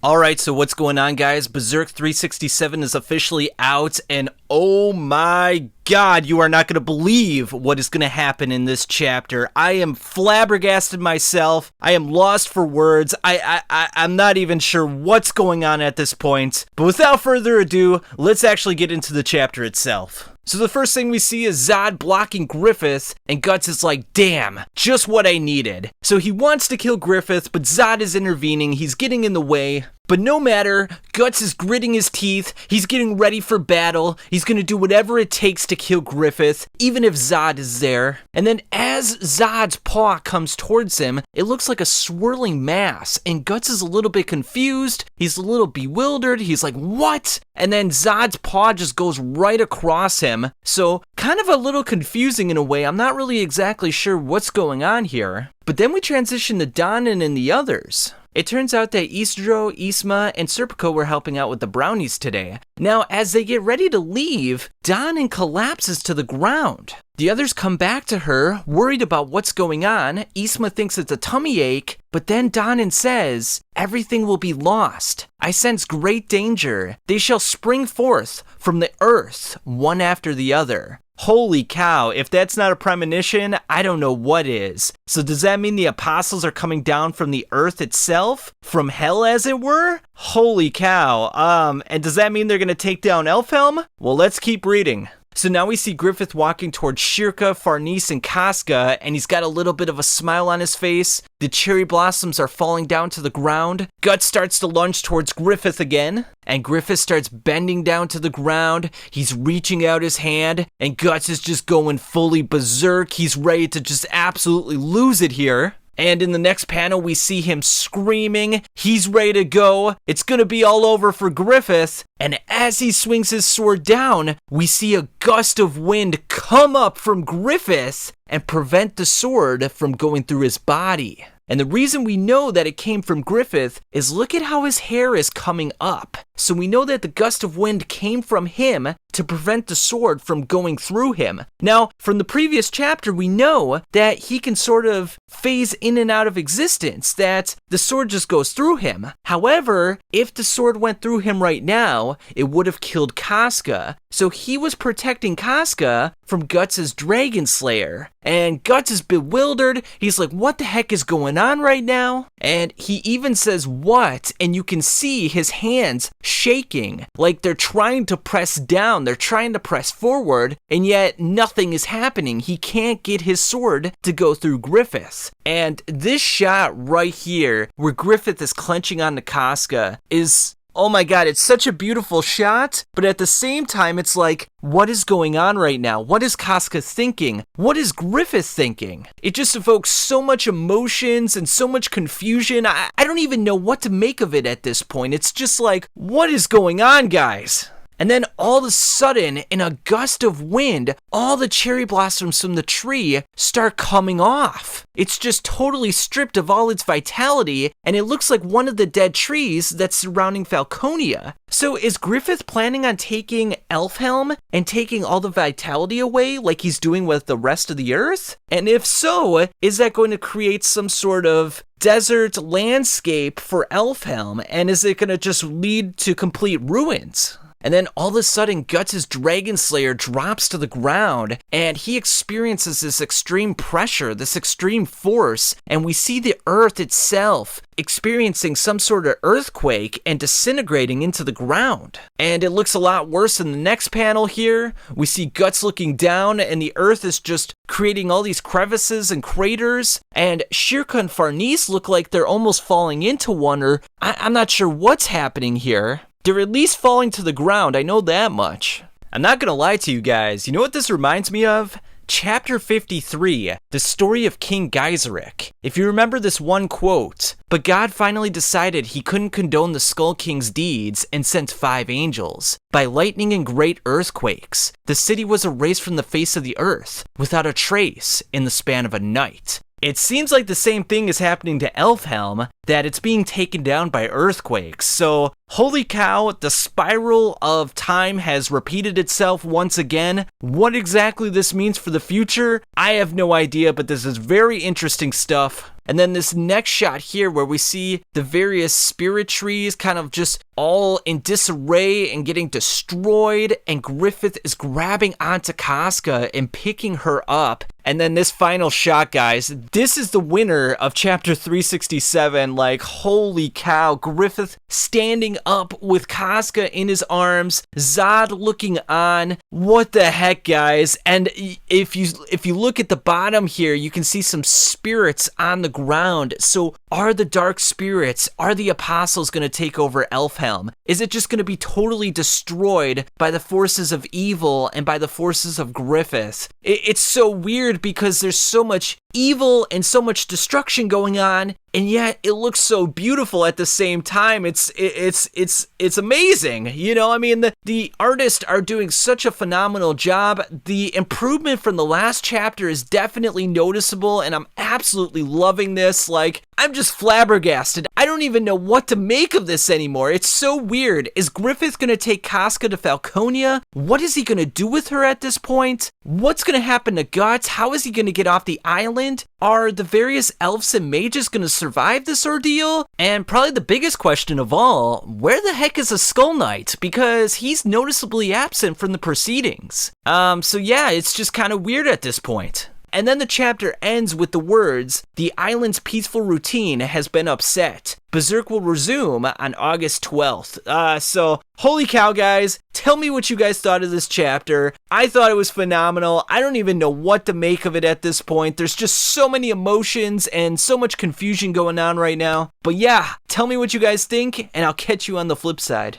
Alright, so what's going on, guys? Berserk 367 is officially out, and oh my god, you are not going to believe what is going to happen in this chapter. I am flabbergasted myself. I am lost for words. I'm not even sure what's going on at this point. But without further ado, let's actually get into the chapter itself. So the first thing we see is Zod blocking Griffith, and Guts is like, damn, just what I needed. So he wants to kill Griffith, but Zod is intervening, he's getting in the way. But no matter, Guts is gritting his teeth, he's getting ready for battle, he's gonna do whatever it takes to kill Griffith, even if Zod is there. And then as Zod's paw comes towards him, it looks like a swirling mass, and Guts is a little bit confused, he's a little bewildered, he's like, what? And then Zod's paw just goes right across him, so kind of a little confusing in a way. I'm not really exactly sure what's going on here. But then we transition to Donnan and the others. It turns out that Isdro, Isma, and Serpico were helping out with the brownies today. Now, as they get ready to leave, Donnan collapses to the ground. The others come back to her, worried about what's going on. Isma thinks it's a tummy ache, but then Donnan says, everything will be lost. I sense great danger. They shall spring forth from the earth, one after the other. Holy cow, if that's not a premonition, I don't know what is. So does that mean the apostles are coming down from the earth itself? From hell, as it were? Holy cow. And does that mean they're gonna take down Elfhelm? Well, let's keep reading. So now we see Griffith walking towards Shirka, Farnese, and Casca, and he's got a little bit of a smile on his face. The cherry blossoms are falling down to the ground. Guts starts to lunge towards Griffith again, and Griffith starts bending down to the ground. He's reaching out his hand, and Guts is just going fully berserk. He's ready to just absolutely lose it here. And in the next panel, we see him screaming. He's ready to go. It's gonna be all over for Griffith. And as he swings his sword down, we see a gust of wind come up from Griffith and prevent the sword from going through his body. And the reason we know that it came from Griffith is look at how his hair is coming up. So we know that the gust of wind came from him to prevent the sword from going through him. Now, from the previous chapter, we know that he can sort of phase in and out of existence, that the sword just goes through him. However, if the sword went through him right now, it would have killed Casca. So he was protecting Casca from Guts' Dragon Slayer. And Guts is bewildered. He's like, what the heck is going on right now? And he even says, what? And you can see his hands shaking, like they're trying to press down, they're trying to press forward, and yet nothing is happening. He can't get his sword to go through Griffith. And this shot right here, where Griffith is clenching onto Casca, is, oh my god, it's such a beautiful shot, but at the same time, it's like, what is going on right now? What is Casca thinking? What is Griffith thinking? It just evokes so much emotions and so much confusion. I don't even know what to make of it at this point. It's just like, what is going on, guys? And then all of a sudden, in a gust of wind, all the cherry blossoms from the tree start coming off. It's just totally stripped of all its vitality, and it looks like one of the dead trees that's surrounding Falconia. So is Griffith planning on taking Elfhelm and taking all the vitality away like he's doing with the rest of the earth? And if so, is that going to create some sort of desert landscape for Elfhelm? And is it going to just lead to complete ruins? And then all of a sudden, Guts' Dragon Slayer drops to the ground, and he experiences this extreme pressure, this extreme force, and we see the earth itself experiencing some sort of earthquake and disintegrating into the ground. And it looks a lot worse in the next panel here. We see Guts looking down, and the earth is just creating all these crevices and craters, and Shirka and Farnese look like they're almost falling into one, or I'm not sure what's happening here. They're at least falling to the ground, I know that much. I'm not gonna lie to you guys, you know what this reminds me of? Chapter 53, the story of King Geyserich. If you remember this one quote, but God finally decided he couldn't condone the Skull King's deeds and sent 5 angels. By lightning and great earthquakes, the city was erased from the face of the earth, without a trace, in the span of a night. It seems like the same thing is happening to Elfhelm, that it's being taken down by earthquakes. So Holy cow, the spiral of time has repeated itself once again. What exactly this means for the future, I have no idea, but this is very interesting stuff. And then this next shot here where we see the various spirit trees kind of just all in disarray and getting destroyed, and Griffith is grabbing onto Casca and picking her up. And then this final shot, guys, this is the winner of chapter 367. Like, holy cow, Griffith standing up with Casca in his arms, Zod looking on. What the heck, guys? And if you look at the bottom here, you can see some spirits on the ground. So are the dark spirits, are the apostles going to take over Elfhelm? Is it just going to be totally destroyed by the forces of evil and by the forces of Griffith? It's so weird because there's so much evil and so much destruction going on, and yet it looks so beautiful at the same time. It's amazing. You know, I mean, the artists are doing such a phenomenal job. The improvement from the last chapter is definitely noticeable, and I'm absolutely loving this. Like, I'm just flabbergasted. I don't even know what to make of this anymore. It's so weird. Is Griffith going to take Casca to Falconia? What is he going to do with her at this point? What's going to happen to Guts? How is he going to get off the island? Are the various elves and mages going to survive this ordeal? And probably the biggest question of all, where the heck is a Skull Knight? Because he's noticeably absent from the proceedings. So yeah, it's just kind of weird at this point. And then the chapter ends with the words, "The island's peaceful routine has been upset. Berserk will resume on August 12th. So, holy cow, guys. Tell me what you guys thought of this chapter. I thought it was phenomenal. I don't even know what to make of it at this point. There's just so many emotions and so much confusion going on right now. But yeah, tell me what you guys think, and I'll catch you on the flip side.